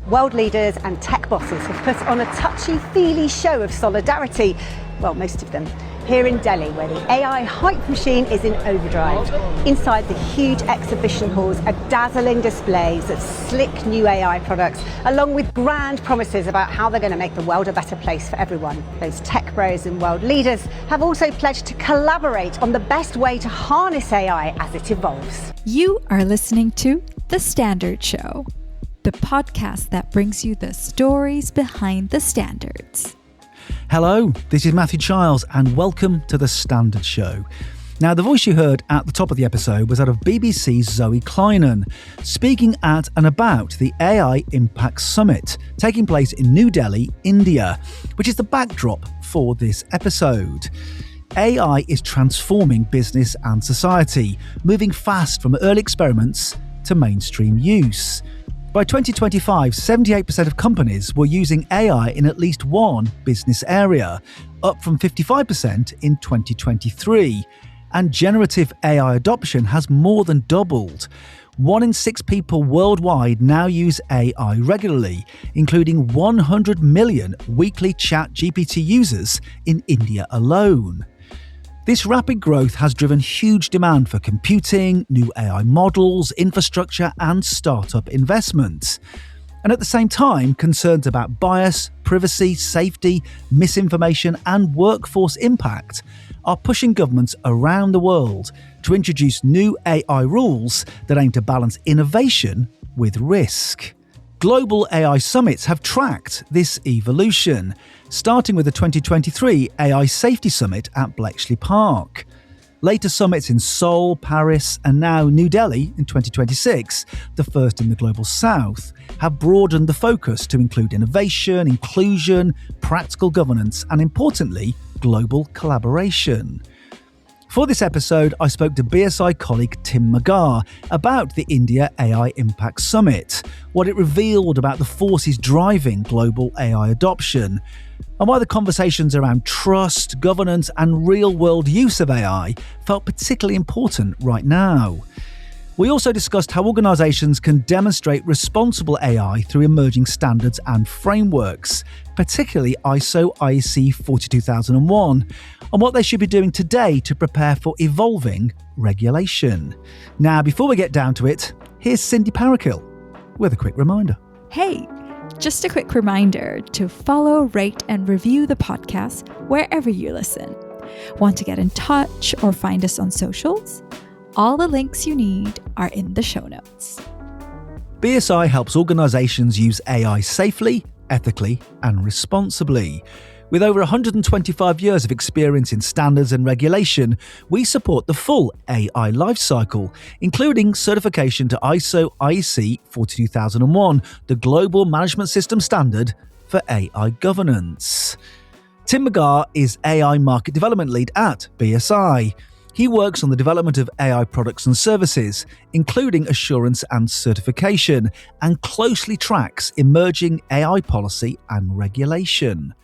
World leaders and tech bosses have put on a touchy-feely show of solidarity. Well, most of them. Here in Delhi, where the AI hype machine is in overdrive. Inside the huge exhibition halls are dazzling displays of slick new AI products, along with grand promises about how they're going to make the world a better place for everyone. Those tech bros and world leaders have also pledged to collaborate on the best way to harness AI as it evolves. You are listening to The Standard Show, the podcast that brings you the stories behind the standards. Hello, this is Matthew Childs and welcome to The Standard Show. Now, the voice you heard at the top of the episode was that of BBC's Zoe Kleinan, speaking at and about the AI Impact Summit, taking place in New Delhi, India, which is the backdrop for this episode. AI is transforming business and society, moving fast from early experiments to mainstream use. By 2025, 78% of companies were using AI in at least one business area, up from 55% in 2023. And generative AI adoption has more than doubled. 1 in 6 people worldwide now use AI regularly, including 100 million weekly ChatGPT users in India alone. This rapid growth has driven huge demand for computing, new AI models, infrastructure, and startup investments. And at the same time, concerns about bias, privacy, safety, misinformation, and workforce impact are pushing governments around the world to introduce new AI rules that aim to balance innovation with risk. Global AI summits have tracked this evolution, starting with the 2023 AI Safety Summit at Bletchley Park. Later summits in Seoul, Paris, and now New Delhi in 2026, the first in the Global South, have broadened the focus to include innovation, inclusion, practical governance, and importantly, global collaboration. For this episode, I spoke to BSI colleague Tim McGarr about the India AI Impact Summit, what it revealed about the forces driving global AI adoption, and why the conversations around trust, governance, and real-world use of AI felt particularly important right now. We also discussed how organisations can demonstrate responsible AI through emerging standards and frameworks, particularly ISO IEC 42001, and what they should be doing today to prepare for evolving regulation. Now, before we get down to it, here's Cindy Parakill with a quick reminder. Hey, just a quick reminder to follow, rate, and review the podcast wherever you listen. Want to get in touch or find us on socials? All the links you need are in the show notes. BSI helps organisations use AI safely, ethically, and responsibly. With over 125 years of experience in standards and regulation, we support the full AI lifecycle, including certification to ISO IEC 42001, the global management system standard for AI governance. Tim McGarr is AI Market Development Lead at BSI. He works on the development of AI products and services, including assurance and certification, and closely tracks emerging AI policy and regulation.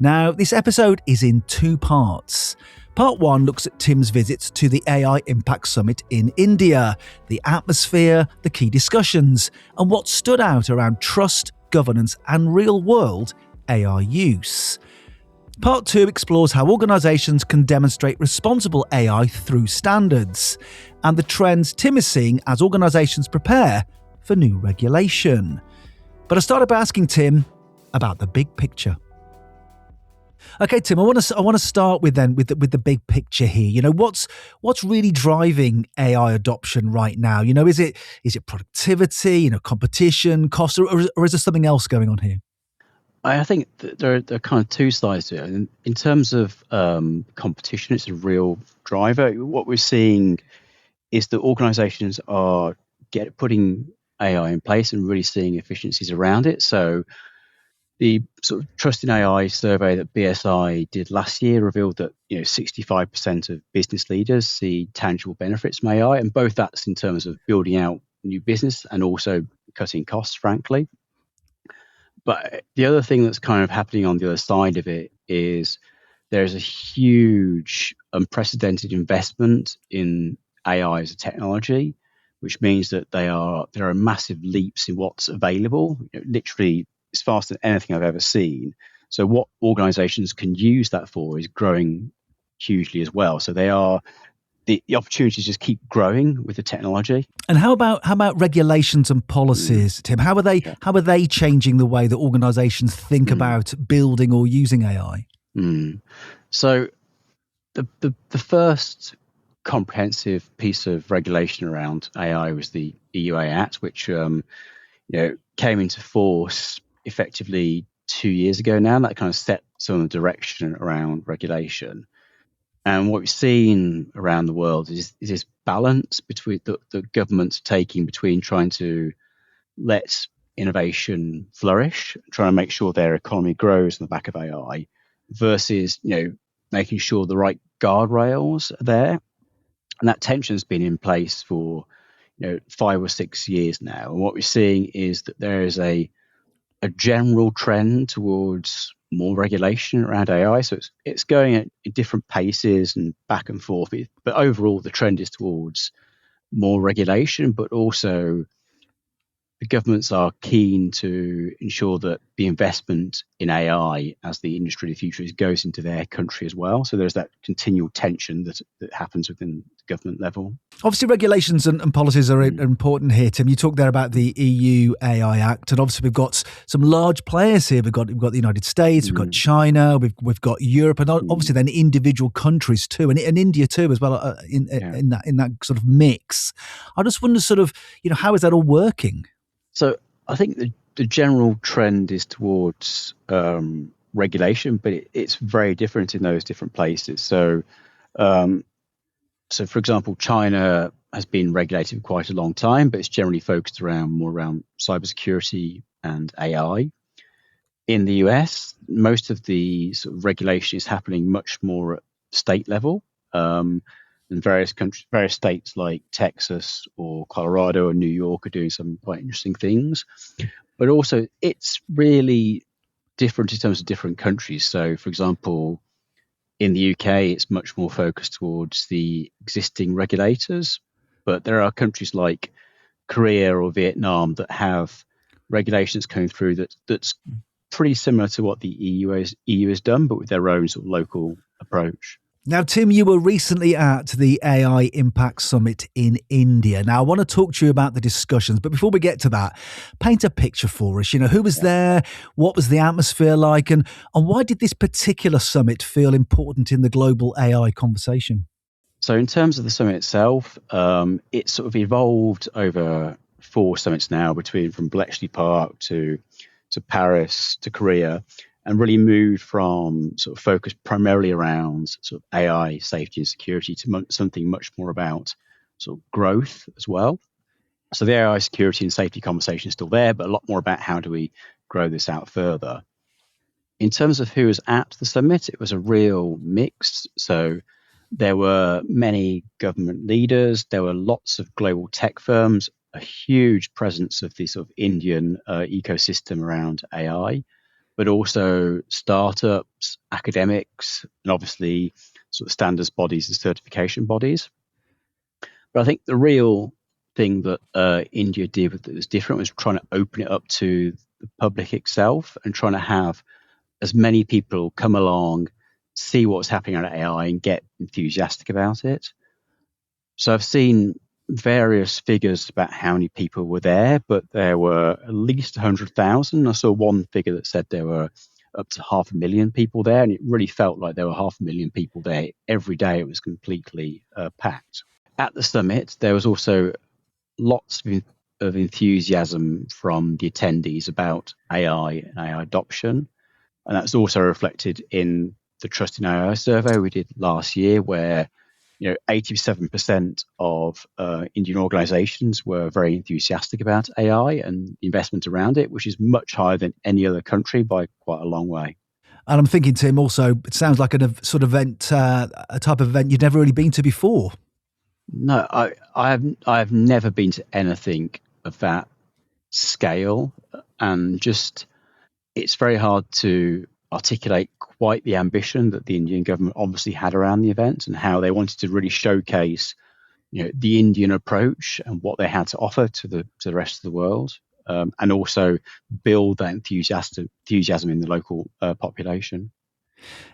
Now, this episode is in 2 parts. Part 1 looks at Tim's visits to the AI Impact Summit in India, the atmosphere, the key discussions, and what stood out around trust, governance, and real-world AI use. Part 2 explores how organisations can demonstrate responsible AI through standards, and the trends Tim is seeing as organisations prepare for new regulation. But I started by asking Tim about the big picture. Okay, Tim, I want to start with the big picture here. You know, what's really driving AI adoption right now? You know, is it productivity, competition, cost, or is there something else going on here? I think that there are kind of 2 sides to it. In terms of competition, it's a real driver. What we're seeing is that organisations are putting AI in place and really seeing efficiencies around it. So the sort of Trust in AI survey that BSI did last year revealed that 65% of business leaders see tangible benefits from AI, and both that's in terms of building out new business and also cutting costs, frankly. But the other thing that's kind of happening on the other side of it is there's a huge, unprecedented investment in AI as a technology, which means that there are massive leaps in what's available, literally it's faster than anything I've ever seen. So what organizations can use that for is growing hugely as well. So the opportunities just keep growing with the technology. And how about regulations and policies, Tim? How are they changing the way that organizations think about building or using AI? So the first comprehensive piece of regulation around AI was the EUA Act, which came into force effectively 2 years ago now. And that kind of set some of the direction around regulation. And what we've seen around the world is this balance between the governments taking between trying to let innovation flourish, trying to make sure their economy grows on the back of AI, versus making sure the right guardrails are there. And that tension has been in place for 5 or 6 years now. And what we're seeing is that there is a general trend towards more regulation around AI. So it's going at different paces and back and forth. But overall, the trend is towards more regulation, but also the governments are keen to ensure that the investment in AI as the industry of the future goes into their country as well. So there's that continual tension that happens within the government level. Obviously, regulations and policies are important here, Tim. You talked there about the EU AI Act, and obviously we've got some large players here. We've got the United States, we've got China, we've got Europe, and obviously then individual countries too, and India too as well in that sort of mix. I just wonder, sort of, how is that all working? So I think the general trend is towards regulation, but it's very different in those different places. So, for example, China has been regulated for quite a long time, but it's generally focused more around cybersecurity and AI. In the US, most of the sort of regulation is happening much more at state level. And various states like Texas or Colorado or New York are doing some quite interesting things. But also, it's really different in terms of different countries. So, for example, in the UK, it's much more focused towards the existing regulators. But there are countries like Korea or Vietnam that have regulations coming through that's pretty similar to what the EU has done, but with their own sort of local approach. Now, Tim, you were recently at the AI Impact Summit in India. Now, I want to talk to you about the discussions, but before we get to that, paint a picture for us. Who was there? What was the atmosphere like? And why did this particular summit feel important in the global AI conversation? So in terms of the summit itself, it sort of evolved over 4 summits now, from Bletchley Park to Paris to Korea, and really moved from sort of focus primarily around sort of AI safety and security to something much more about sort of growth as well. So the AI security and safety conversation is still there, but a lot more about how do we grow this out further. In terms of who was at the summit, it was a real mix. So there were many government leaders, there were lots of global tech firms, a huge presence of the sort of Indian ecosystem around AI, but also startups, academics, and obviously sort of standards bodies and certification bodies. But I think the real thing that India did that was different was trying to open it up to the public itself and trying to have as many people come along, see what's happening on AI and get enthusiastic about it. So I've seen various figures about how many people were there, but there were at least 100,000. I saw one figure that said there were up to 500,000 people there, and it really felt like there were 500,000 people there every day. It was completely packed. At the summit, there was also lots of enthusiasm from the attendees about AI and AI adoption, and that's also reflected in the Trust in AI survey we did last year, where 87% of Indian organizations were very enthusiastic about AI and investment around it, which is much higher than any other country by quite a long way. And I'm thinking, Tim, also, it sounds like a sort of event, a type of event you'd never really been to before. No, I've never been to anything of that scale, and just it's very hard to articulate quite the ambition that the Indian government obviously had around the event and how they wanted to really showcase the Indian approach and what they had to offer to the rest of the world, and also build that enthusiasm in the local population.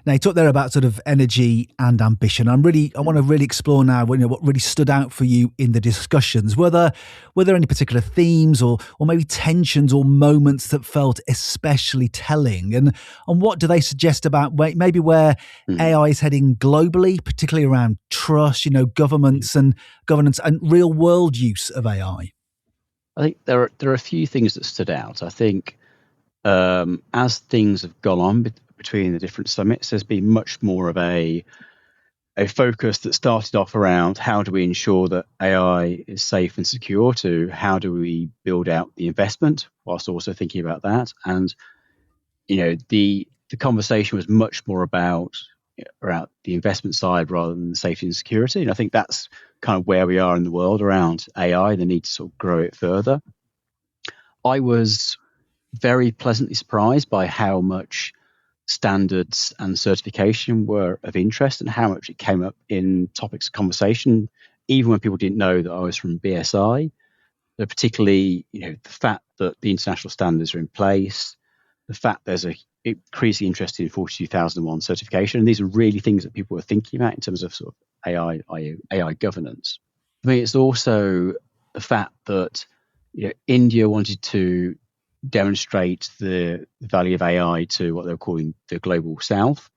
Now, you talked there about sort of energy and ambition. I want to really explore now what really stood out for you in the discussions. Were there any particular themes or maybe tensions or moments that felt especially telling? And what do they suggest about maybe where AI is heading globally, particularly around trust, governments and governance and real world use of AI? I think there are a few things that stood out. I think as things have gone on between the different summits, there's been much more of a focus that started off around how do we ensure that AI is safe and secure, to how do we build out the investment whilst also thinking about that. And the conversation was much more about the investment side rather than the safety and security. And I think that's kind of where we are in the world around AI, the need to sort of grow it further. I was very pleasantly surprised by how much standards and certification were of interest and how much it came up in topics of conversation, even when people didn't know that I was from BSI. But particularly, the fact that the international standards are in place, the fact there's a increasing interest in 42001 certification, and these are really things that people were thinking about in terms of sort of AI governance. For me, it's also the fact that India wanted to demonstrate the value of AI to what they're calling the global south.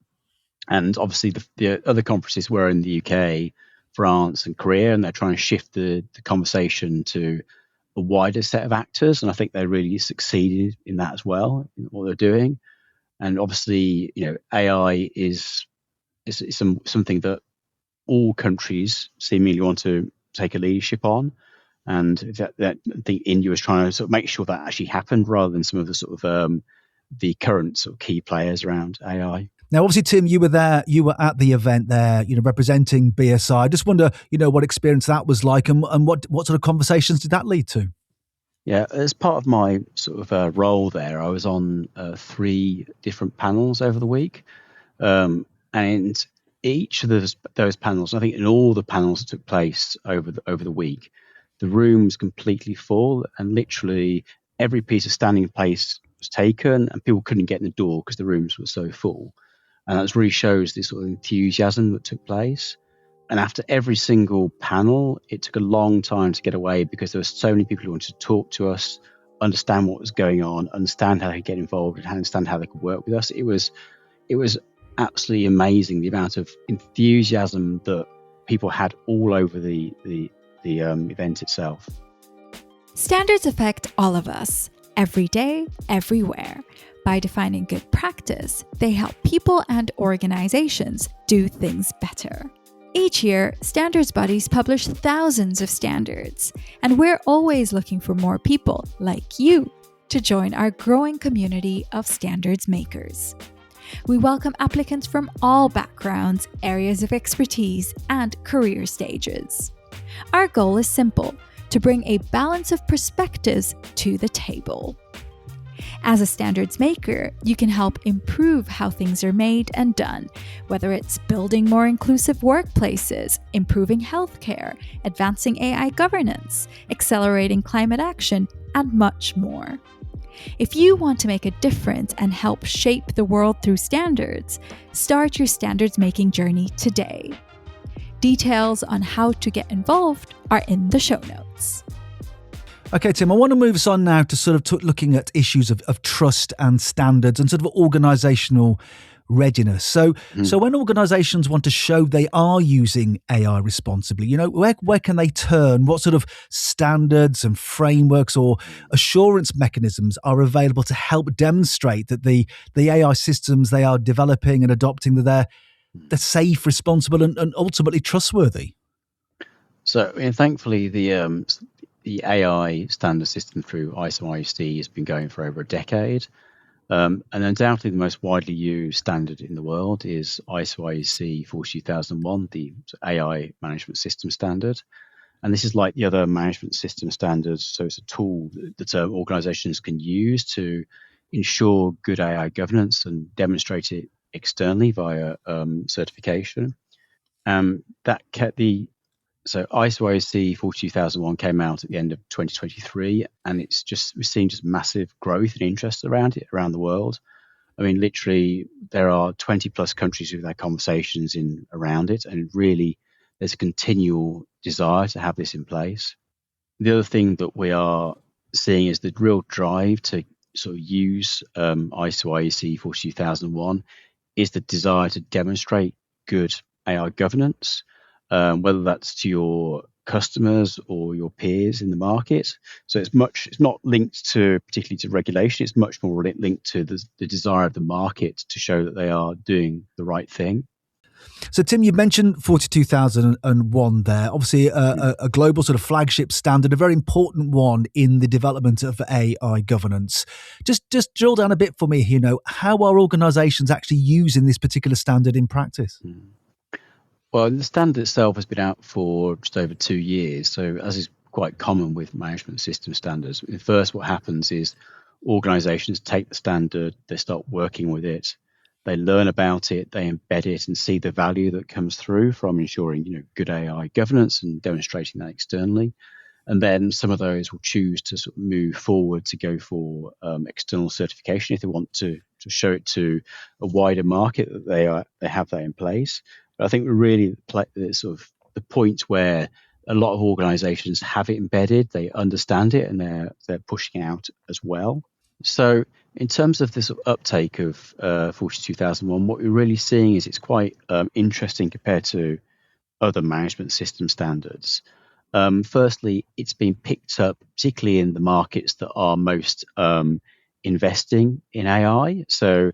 And obviously the other conferences were in the UK, France and Korea, and they're trying to shift the conversation to a wider set of actors. And I think they really succeeded in that as well, in what they're doing. And obviously, AI is something that all countries seemingly want to take a leadership on. And that I think India was trying to sort of make sure that actually happened rather than some of the sort of the current sort of key players around AI. Now, obviously, Tim, you were there. You were at the event there, representing BSI. I just wonder, what experience that was like, and what sort of conversations did that lead to? Yeah, as part of my sort of role there, I was on 3 different panels over the week, and each of those panels, I think in all the panels that took place over the week, the room was completely full, and literally every piece of standing place was taken, and people couldn't get in the door because the rooms were so full. And that really shows this sort of enthusiasm that took place. And after every single panel, it took a long time to get away because there were so many people who wanted to talk to us, understand what was going on, understand how they could get involved, and understand how they could work with us. It was absolutely amazing, the amount of enthusiasm that people had all over the event itself. Standards affect all of us, every day, everywhere. By defining good practice, they help people and organizations do things better. Each year, standards bodies publish thousands of standards, and we're always looking for more people like you to join our growing community of standards makers. We welcome applicants from all backgrounds, areas of expertise, and career stages. Our goal is simple: to bring a balance of perspectives to the table. As a standards maker, you can help improve how things are made and done, whether it's building more inclusive workplaces, improving healthcare, advancing AI governance, accelerating climate action, and much more. If you want to make a difference and help shape the world through standards, start your standards making journey today. Details on how to get involved are in the show notes. Okay, Tim, I want to move us on now to sort of looking at issues of trust and standards and sort of organisational readiness. So when organisations want to show they are using AI responsibly, where can they turn? What sort of standards and frameworks or assurance mechanisms are available to help demonstrate that the AI systems they are developing and adopting, that they're safe, responsible, and ultimately trustworthy? So, thankfully, the AI standard system through ISO/IEC has been going for over a decade. And undoubtedly the most widely used standard in the world is ISO/IEC 42001, the AI management system standard. And this is like the other management system standards. So it's a tool that organizations can use to ensure good AI governance and demonstrate it externally via certification. That kept the So ISO IEC 42001 came out at the end of 2023, and we're seeing just massive growth and interest around it around the world. I mean, literally, there are 20 plus countries who've had conversations around it, and really, there's a continual desire to have this in place. The other thing that we are seeing is the real drive to sort of use ISO IEC 42001 is the desire to demonstrate good AI governance, whether that's to your customers or your peers in the market. So it's not linked particularly to regulation. It's much more linked to the desire of the market to show that they are doing the right thing. So, Tim, you mentioned 42001 there. Obviously, a global sort of flagship standard, a very important one in the development of AI governance. Just drill down a bit for me, how are organisations actually using this particular standard in practice? Well, the standard itself has been out for just over 2 years. So, as is quite common with management system standards, first what happens is organisations take the standard, they start working with it. They learn about it, they embed it and see the value that comes through from ensuring, good AI governance and demonstrating that externally. And then some of those will choose to sort of move forward to go for external certification if they want to show it to a wider market that they have that in place. But I think we're really sort of the point where a lot of organisations have it embedded, they understand it, and they're pushing out as well. So in terms of this uptake of 42001, what we're really seeing is it's quite interesting compared to other management system standards. Firstly, it's been picked up particularly in the markets that are most investing in AI. So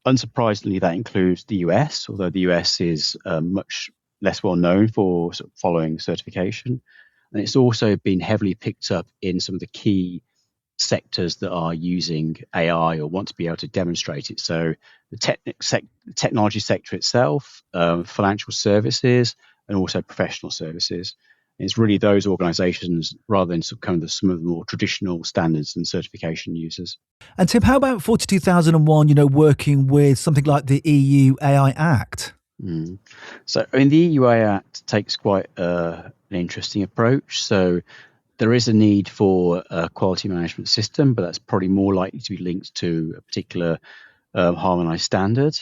unsurprisingly, that includes the US, although the US is much less well known for sort of following certification. And it's also been heavily picked up in some of the key sectors that are using AI or want to be able to demonstrate it. So the technology sector itself, financial services, and also professional services. And it's really those organisations rather than some of the more traditional standards and certification users. And Tim, how about 42001, working with something like the EU AI Act? So the EU AI Act takes quite an interesting approach. So there is a need for a quality management system, but that's probably more likely to be linked to a particular harmonised standard.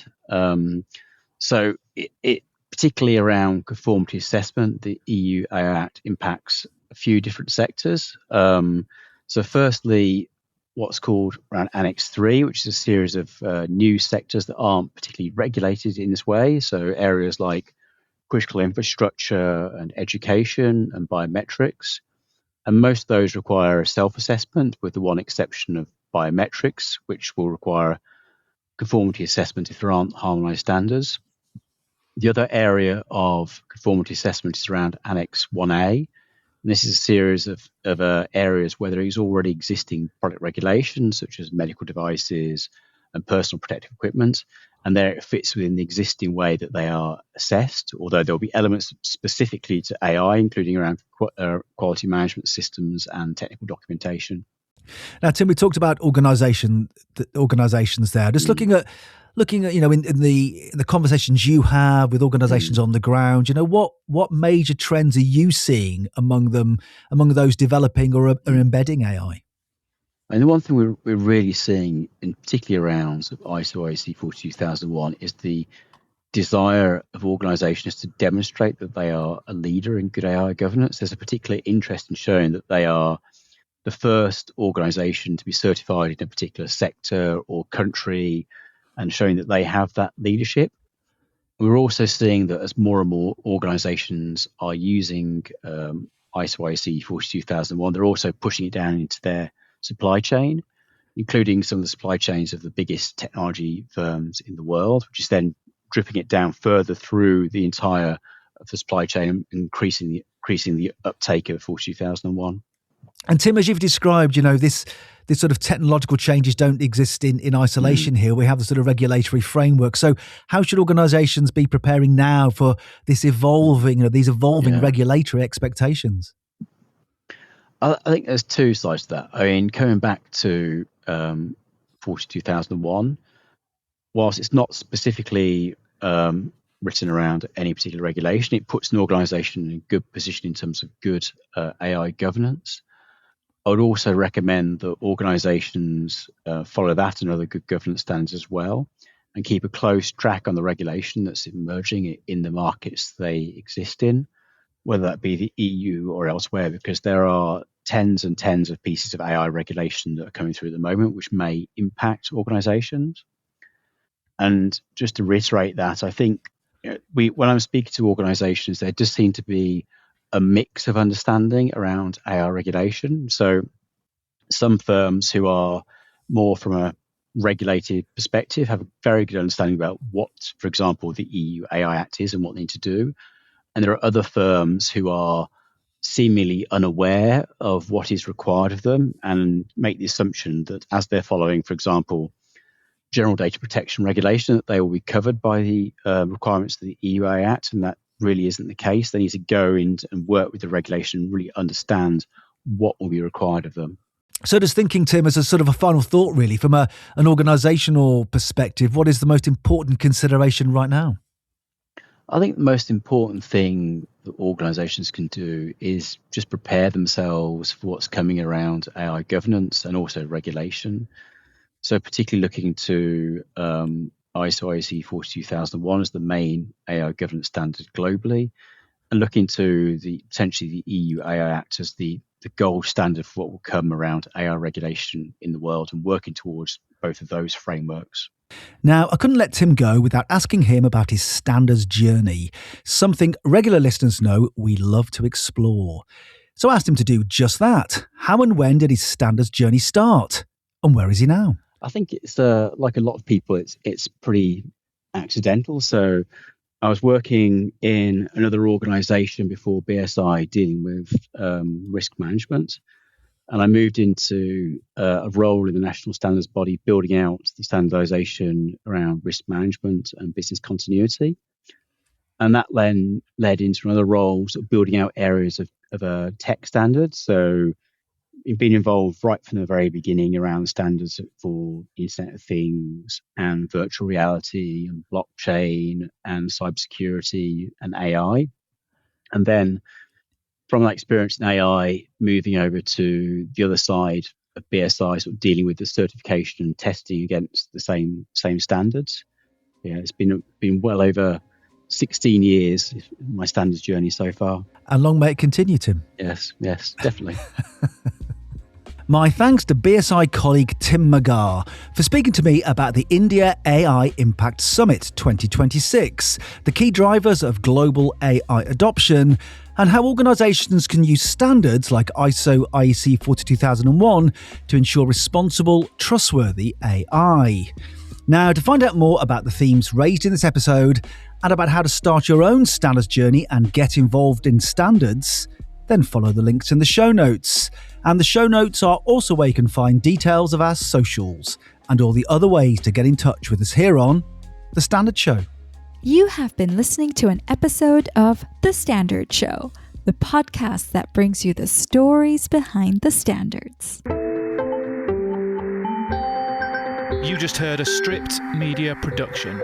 So it particularly around conformity assessment, the EU AI Act impacts a few different sectors. So firstly, what's called around Annex 3, which is a series of new sectors that aren't particularly regulated in this way. So areas like critical infrastructure and education and biometrics. And most of those require a self-assessment, with the one exception of biometrics, which will require conformity assessment if there aren't harmonised standards. The other area of conformity assessment is around Annex 1A. And this is a series of areas where there is already existing product regulations, such as medical devices and personal protective equipment. And there it fits within the existing way that they are assessed, although there will be elements specifically to AI, including around quality management systems and technical documentation. Now, Tim, we talked about organisations there. Just looking at in the conversations you have with organisations on the ground, what major trends are you seeing among those developing or embedding AI? And the one thing we're really seeing, in particularly around ISO IEC 42001, is the desire of organisations to demonstrate that they are a leader in good AI governance. There's a particular interest in showing that they are the first organisation to be certified in a particular sector or country, and showing that they have that leadership. We're also seeing that as more and more organisations are using ISO IEC 42001, they're also pushing it down into their supply chain, including some of the supply chains of the biggest technology firms in the world, which is then dripping it down further through the entire of the supply chain and increasing the uptake of 42001. And Tim, as you've described, this sort of technological changes don't exist in isolation here. We have the sort of regulatory framework. So how should organisations be preparing now for this evolving regulatory expectations? I think there's two sides to that. I mean, coming back to 42001, whilst it's not specifically written around any particular regulation. It puts an organisation in a good position in terms of good AI governance. I would also recommend that organisations follow that and other good governance standards as well, and keep a close track on the regulation that's emerging in the markets they exist in, whether that be the EU or elsewhere, because there are tens and tens of pieces of AI regulation that are coming through at the moment, which may impact organisations. And just to reiterate that, I think when I'm speaking to organisations, there does seem to be a mix of understanding around AI regulation. So some firms who are more from a regulated perspective have a very good understanding about what, for example, the EU AI Act is and what they need to do. And there are other firms who are seemingly unaware of what is required of them and make the assumption that as they're following, for example, general data protection regulation, that they will be covered by the requirements of the EU AI Act, and that really isn't the case. They need to go in and work with the regulation and really understand what will be required of them. So just thinking, Tim, as a sort of a final thought, really, from an organisational perspective, what is the most important consideration right now? I think the most important thing that organisations can do is just prepare themselves for what's coming around AI governance and also regulation. So particularly looking to ISO IEC 42001 as the main AI governance standard globally, and looking to potentially the EU AI Act as the gold standard for what will come around AI regulation in the world, and working towards both of those frameworks. Now, I couldn't let Tim go without asking him about his standards journey, something regular listeners know we love to explore. So I asked him to do just that. How and when did his standards journey start? And where is he now? I think it's like a lot of people, it's pretty accidental. So I was working in another organisation before BSI dealing with risk management. And I moved into a role in the national standards body, building out the standardisation around risk management and business continuity. And that then led into another role, sort of building out areas of tech standards. So been involved right from the very beginning around standards for Internet of Things and virtual reality and blockchain and cybersecurity and AI. And then from that experience in AI, moving over to the other side of BSI, sort of dealing with the certification and testing against the same standards. Yeah, it's been well over 16 years, my standards journey so far. And long may it continue, Tim. Yes, definitely. My thanks to BSI colleague Tim McGarr for speaking to me about the India AI Impact Summit 2026, the key drivers of global AI adoption, and how organisations can use standards like ISO IEC 42001 to ensure responsible, trustworthy AI. Now, to find out more about the themes raised in this episode and about how to start your own standards journey and get involved in standards, then follow the links in the show notes. And the show notes are also where you can find details of our socials and all the other ways to get in touch with us here on The Standard Show. You have been listening to an episode of The Standard Show, the podcast that brings you the stories behind the standards. You just heard a Stripped Media production.